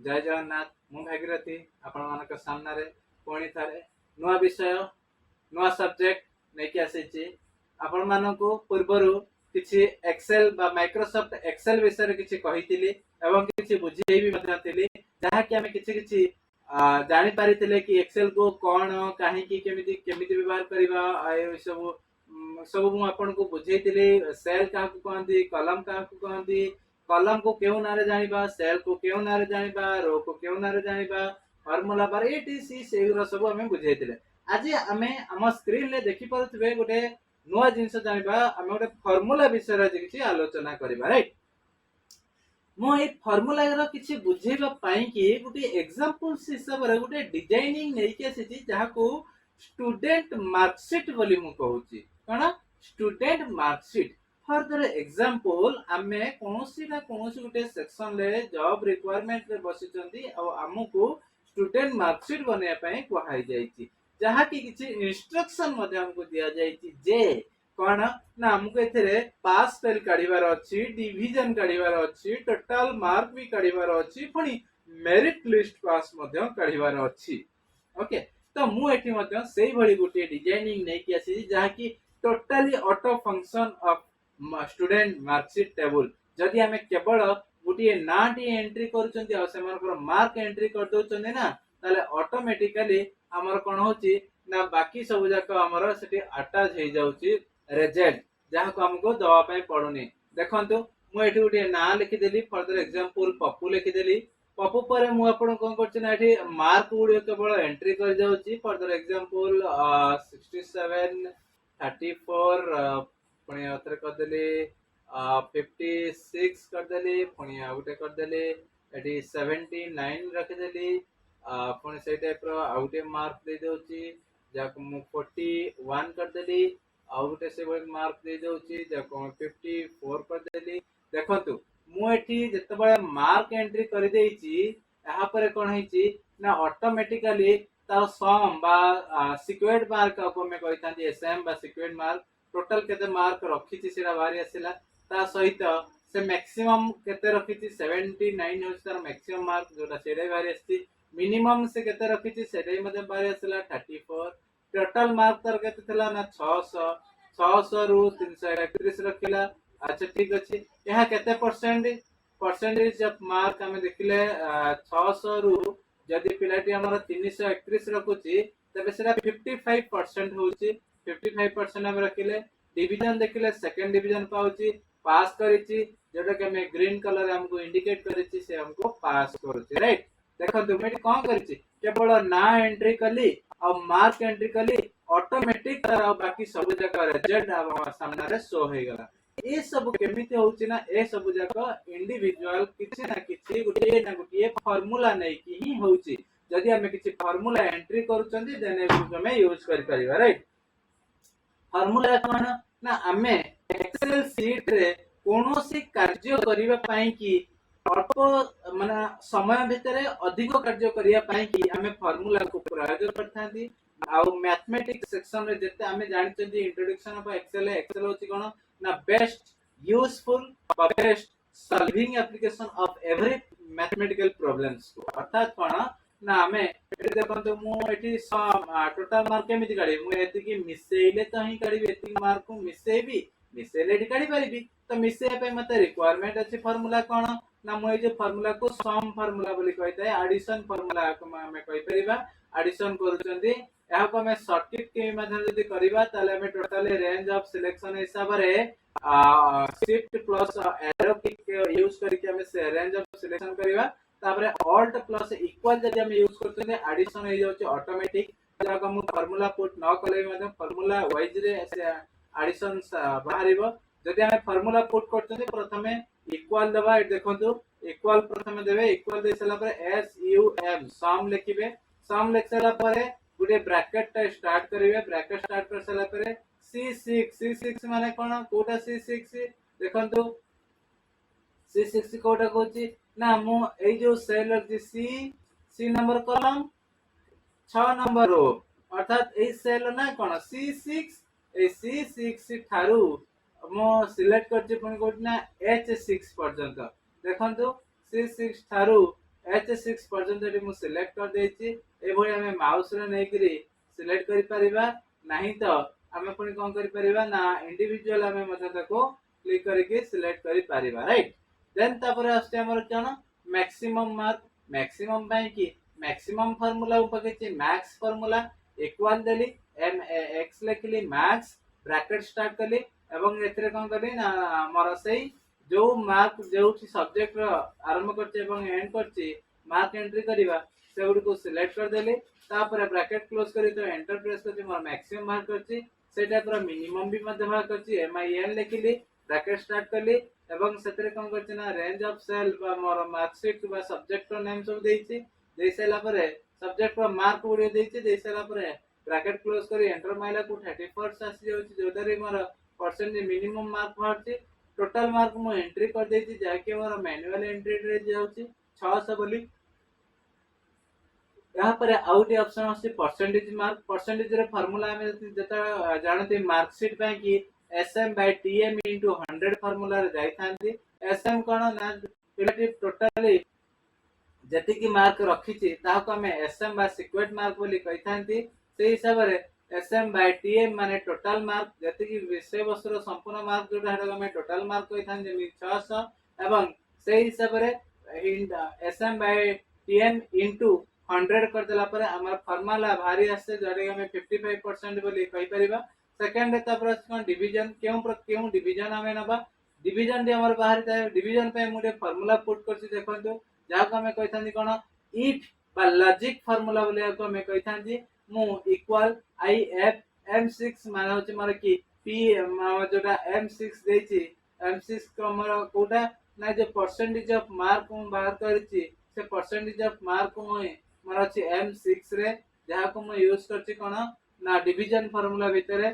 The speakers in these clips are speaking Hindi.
जय जगन्नाथ मु भागीरथी आपण सामने पुणी थे नुआ विषय नुआ सब्जेक्ट नहीं आसी आपण मानक पूर्वर किसी एक्सेल बा माइक्रोसॉफ्ट एक्सेल विषय किसी कही एवं किसी बुझे भी जहाँकि आम कि जानी पारी कि एक्सेल को कौन कहीं केमी व्यवहार करवा सब सब मुझे बुझे सेल क्या कहती कलम क्या कहती कलम को क्यों ना जाना सेल को क्यों ना जाना रो को क्यों ना जाना फर्मूला बार एटीसी से सब आम बुझे आज आम आम स्क्रीन रे देखि पारुथबे गोटे नुआ जिंस जानिबा आम गोटे फर्मूला विषय किसी आलोचना करबा राइट मो ए फर्मूला रो किछि बुझेबा पई कि गोटे एग्जांपल्स हिसाब रे गोटे डिजाइनिंग नै के आसी जहाको स्टूडेंट मार्कशीट बोली मु कहूची कोन स्टूडेंट मार्कशीट फर्दर एग्जांपल आमे कोनोसी ना कोनोसी गोटे सेक्शन ले जॉब रिक्वायरमेंट रे बसिचंदी आ हमकु स्टूडेंट मार्कशीट बने पई कहै जाईची जहा कि किछि इंस्ट्रक्शन मध्ये हमको दिया जाईची जे कोन ना हमको एथरे पास फेल काढिबार अछि डिवीजन काढिबार अछि टोटल मार्क भी काढिबार अछि फणी मेरिट लिस्ट पास मध्ये काढिबार अछि ओके तो मु एठी मध्ये सेही भली गोटे डिजाइनिंग नै कि आसी जहा कि totally auto function of student marksheet table जदि हमें केवल गोटे नाटी एंट्री करूचंती आ सेमानकर मार्क एंट्री कर दोचंदी ना ताले ऑटोमेटिकली हमर कोन होची ना बाकी सब जाक हमर सेठी अटैच हे जाउची रिजल्ट जहा को हमको दवा पय पडुनी देखंतु मु एठी गोटे ना लिखि देली फर्दर एग्जांपल पप्पू लिखि देली पप्पू पर मु आपण कोन करछि ना एठी मार्क गुडी केवल एंट्री कर जाउची फर्दर एग्जांपल 67 34 पुणी अथरे कर देली 56 कर देली पुणी आउटे कर देली एटी 79 रख देली पुणी से टाइप रो आउटे मार्क दे दोची जाको मु 41 कर देली आउटे से मार्क दे दोची जाको 54 कर देली देखंतु मु एठी जते बळे मार्क एंट्री कर देइची यहाँ पर कोन हेची ना ऑटोमेटिकली तार सम बा सिक्वेंट मार्क को मैं कहितांती एसएम बा सिक्वेंट मार्क टोटल केते मार्क रखिची सेरा बारी आसिला ता सहित से मैक्सिमम केते रखिची 79 होस तार मैक्सिमम मार्क जोटा सेरे बारी आसी मिनिमम से केते रखिची सेरे मध्ये बारी आसिला 34 टोटल मार्क तार केते थला ना 600 रु 331 रखिला अच्छा ठीक अछि यहाँ केते परसेंटेज ऑफ मार्क हमें देखिले 600 रु जदि पिलाटी हमर 331 रखुची तबे सेरा 55% होची 55% हम रखिले डिवीजन देखिले सेकंड डिवीजन पाउची पास करिची जेटा कि हमें ग्रीन कलर हमको इंडिकेट करिची से हमको पास करूची राइट देखो तुम एटी कोन करिची केवल ना एंट्री कली और मार्क एंट्री कली ऑटोमेटिक और बाकी सब जगह रिजल्ट हम सामने रे शो हे गला ए सब केमिति होची ना ए सब जगह इंडिविजुअल किछि ना गोटे फार्मूला नै कि ही होची जदि हमें किछि फार्मूला एंट्री करूचंदी देन ए हमें यूज करि परिबा राइट फार्मूला कोन ना हमें एक्सेल शीट रे कोनोसी कार्य करिबा पई कि अल्प माने समय भितरे अधिक कार्य करिया पई कि हमें फार्मूला को प्रयोग करथांती आ मैथमेटिक्स सेक्शन रे जते हमें जानिचंदी इंट्रोडक्शन ऑफ एक्सेल होची कोन ना best useful best solving application of every mathematical problems को अर्थात कोन ना हमें देखो मु एठी टोटल मार्क केमिति काढी मु एति कि मिसेइले तो ही काढी एति मार्क को मिसेइले एठी काढी परिबी तो मिसेइ पे मते रिक्वायरमेंट अछि फार्मूला कोन ना मु ए जे फार्मूला को सम फार्मूला बोली कहैता एडिशन फार्मूला को हमें कहि परिबा एडिशन करूचंदी यहाँ को हमें सर्किट के माध्यम यदि करबा ताले हमें टोटल रेंज ऑफ सिलेक्शन हिसाब रे शिफ्ट प्लस एरो की यूज करके हमें रेंज ऑफ सिलेक्शन करबा तापरे ऑल्ट प्लस इक्वल जदि हम यूज करते हैं एडिशन हो जाउची ऑटोमेटिक जब हम फार्मूला पुट न कले मतलब फार्मूला वाइज रे एडिशन बाहरिबो जदि हम फार्मूला पुट करते हैं प्रथमे इक्वल दबा देखंतु इक्वल प्रथमे देबे इक्वल दे सला पर एस यू एम सम लिखिबे सम लिख सला पर गुटे ब्रैकेट स्टार्ट करिवे ब्रैकेट स्टार्ट कर सला पर C6 माने कोन कोटा C6 देखंतु C6 कोटा कोची ना मु ए जो सेल अछि सी नंबर कॉलम 6 नंबर रो अर्थात ए सेल ना कोन C6 ए C6 थारु मो सिलेक्ट करछि पुनी कोट ना H6 पर्यंत देखंतु C6 थारु H6 पर्यंत ये मु सिलेक्ट कर देछि एभଳି ଆମେ माउस रे नै करी सिलेक्ट करि परिबा नाही तो ଆମେ पुणी कोन करि परिबा ना इंडिविजुअल ଆମେ मते ताको क्लिक करके सिलेक्ट करि परिबा राइट देन तापर आस्ते हमर कोन मैक्सिमम मार्क मैक्सिमम पई कि मैक्सिमम फार्मूला उपकेछि मैक्स फार्मूला इक्वल देली एम एक्स लिखली मैक्स ब्रैकेट स्टार्ट कली एवं एथरे कोन कली ना हमर सेही जो मार्क जो सब्जेक्ट आरंभ करছে এবং एंड करছে मार्क एंट्री करिवा से गुडी को सिलेक्ट कर देले तापर ब्रैकेट क्लोज करी तो एंटर प्रेस करछि मोर मैक्सिमम मार्क करछि सेटा पूरा मिनिमम भी मध्य भाग करछि एम आई एन लिखली ब्रैकेट स्टार्ट करली एवं सेतरे कोन करछि ना रेंज ऑफ सेल बा मोर मार्कशीट बा सब्जेक्ट नेम सब देछि देइ सला परे सब्जेक्ट पर मार्क गुडी देछि देइ सला परे ब्रैकेट क्लोज करी एंटर माइला को 30% आसी जाउछि जोदारी मोर परसेंटेज मिनिमम मार्क बाहरछि टोटल मार्क मु एंट्री कर देछि जाके मोर मैनुअल एंट्री रे जाउछि 600 बोली यहाँ पर आउटे ऑप्शन अछि परसेंटेज रे फार्मूला हमें जता जानते मार्कशीट पे कि SM by TM into 100 formula रे जाई थांती एसएम कोन ना पिलाटी टोटली जति की मार्क रखिछि ताको हमें एसएम बा सिक्वेट मार्क बोली कहि थांती से हिसाब रे एसएम बाय टीएम माने टोटल मार्क जति की विषय वस्तु संपूर्ण मार्क जोटा हेडा हमें टोटल मार्क कहि थां जेमि 600 एवं से हिसाब रे एसएम बाय टीएम इनटू 100 कर देला पर हमर फार्मूला भारी आसे जरे हमें 55% बोली कहि परिबा सेकंड तापर कोन डिवीजन केउ डिवीजन हमें नबा डिवीजन दे हमर बाहर जाय डिवीजन पे मुडे फार्मूला पुट करछि देखंतु जाको हमें कहि थांदी कोन इफ बा लॉजिक फार्मूला बोले को हमें कहि थांदी मु इक्वल आई एफ m6 माने होछि मार कि p जोटा m6 देछि m6 को हमर कोटा ना जो परसेंटेज ऑफ मार्क मु बाहर करछि से परसेंटेज ऑफ मार्क मु मार अछि m6 रे जहा को मु यूज करछि कोन ना डिवीजन फार्मूला भितरे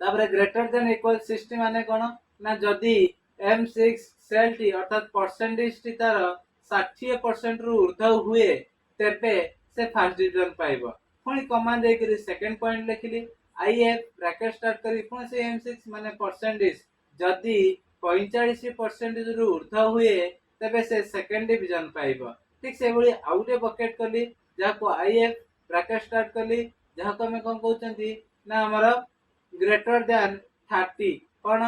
तापर ग्रेटर देन इक्वल 60 माने कोन ना जदी m6 सेल टी अर्थात परसेंटेज टी तार 60% रु ऊर्ध्व हुए तेबे से फर्स्ट डिवीजन पाइबो पुणी कमांड दे करी सेकंड पॉइंट लिखली आईएफ ब्रैकेट स्टार्ट करी पुणी से m6 माने परसेंटेज जदी 45% रु ऊर्ध्व हुए तेबे से सेकंड डिवीजन पाइबो ठीक से बळी आउटे बकेट कली जाको आईएफ ब्रैकेट स्टार्ट कली जाको हम कोन कहउचंती ना हमर ग्रेटर देन 30 कोन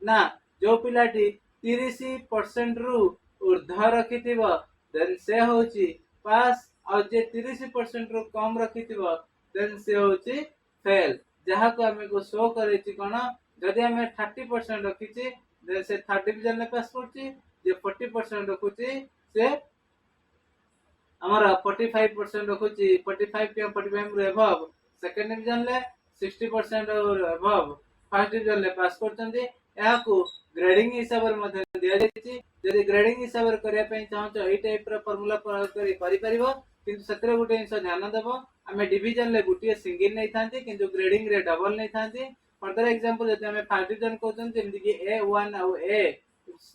ना जो पिलाटी 30% रु ऊर्ध्व रखिथिबो देन से होची पास और जे 30% रु कम रखिथिबो देन से होची फेल जहा को हमें को शो करे छि कोन जदी हमें 30% रखिछि देन से थर्ड डिवीजन ले पास करछि जे 40% रखुछि से हमारा 45% रखुछि 45 के 45 रे अबव सेकंड डिवीजन ले 60% और अबव फर्स्ट डिवीजन ले पास करछन्ती या को ग्रेडिंग हिसाब रे मध्य दिया जायछि जदी ग्रेडिंग हिसाब रे करिया पई चाहौ छ एई टाइप रो फार्मूला प्रयोग करि परिबो किंतु सतरे गुटे इंस ध्यान देबो हमें डिवीजन ले गुटे सिंगल नै थांती किंतु ग्रेडिंग रे डबल नै थांती फर्दर एग्जांपल जदी हमें फर्स्ट डिवीजन कहउछन जेमति कि A1 और A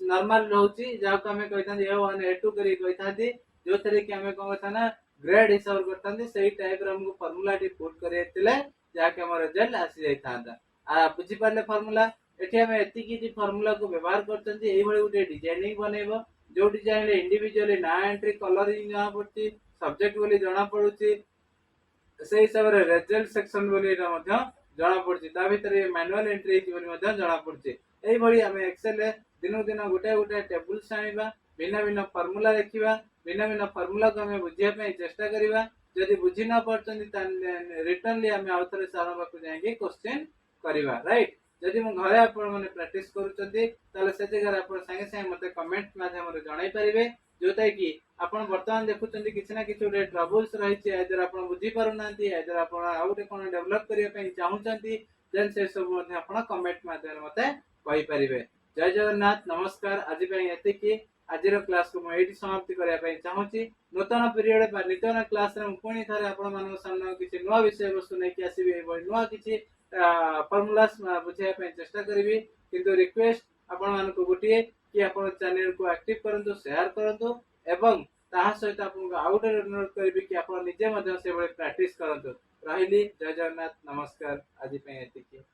नॉर्मल रहउछि जाको हमें कहिथांती A1 A2 करि कहिथांती जो थरे कि हमें कहता ना ग्रेड हिसाब करथांती सही टाइप रे हमको फार्मूला टी पुट करेतिले जाके हमर रिजल्ट आसी जाय थांता आ बुझी पाले फार्मूला एठी हमें एति की फार्मूला को व्यवहार करथांती एई भली गुटे डिजाइनिंग बनेबो जो डिजाइन ले इंडिविजुअली ना एंट्री कलरिंग जଣା पड़ती सब्जेक्ट बोली जଣା पड़ुची से हिसाब रे रिजल्ट सेक्शन बोली एटा मध्य जଣା पड़ची ता भीतर मैनुअल एंट्री की बोली मध्य जଣା पड़ची एई भली हमें एक्सेल रे दिनो दिन गुटे गुटे टेबल साइबा भिन्न भिन्न फार्मूला देखिबा भिन्न भिन्न फार्मूला को हमें बुझिया पे चेष्टा करिबा जदी बुझी ना परचंदी त रिटर्नली हमें आउथरे सारा बाकू जाएंगे क्वेश्चन करिबा राइट जदी म घरे आपण माने प्रैक्टिस करूचंती ताले से जगह आपण संगे संगे मते कमेंट माध्यम रे जणाई परिबे जोता कि आपण वर्तमान देखुचंती किछि ना किछि रे ट्रबल्स रही छै एदर आपण बुझी पारु नांती एदर आपण आउटे कोन डेवलप करिया पे चाहूचंती देन से सब मध्ये आपण कमेंट माध्यम रे मते कहि परिबे जय जगन्नाथ नमस्कार आज पे एते कि आजिर क्लास को मैं एटी समाप्ति करिया पे चाहूची नूतन पीरियड बा नूतन क्लास रे पुणी थारे आपण मानक सामने किछि नवा विषय वस्तु नै कि आसीबे नवा किछि फार्मूलास बुझाया पे चेष्टा करिवि किंतु रिक्वेस्ट आपण मानक गुटिए कि आपण चैनल को एक्टिव करंतु शेयर करंतु एवं ताहा सहित आपण आउट अनुरोध करिवि कि आपण निजे मध्य से बळे प्रैक्टिस करंतु रहिली जय जगन्नाथ नमस्कार आज पे एतिकी।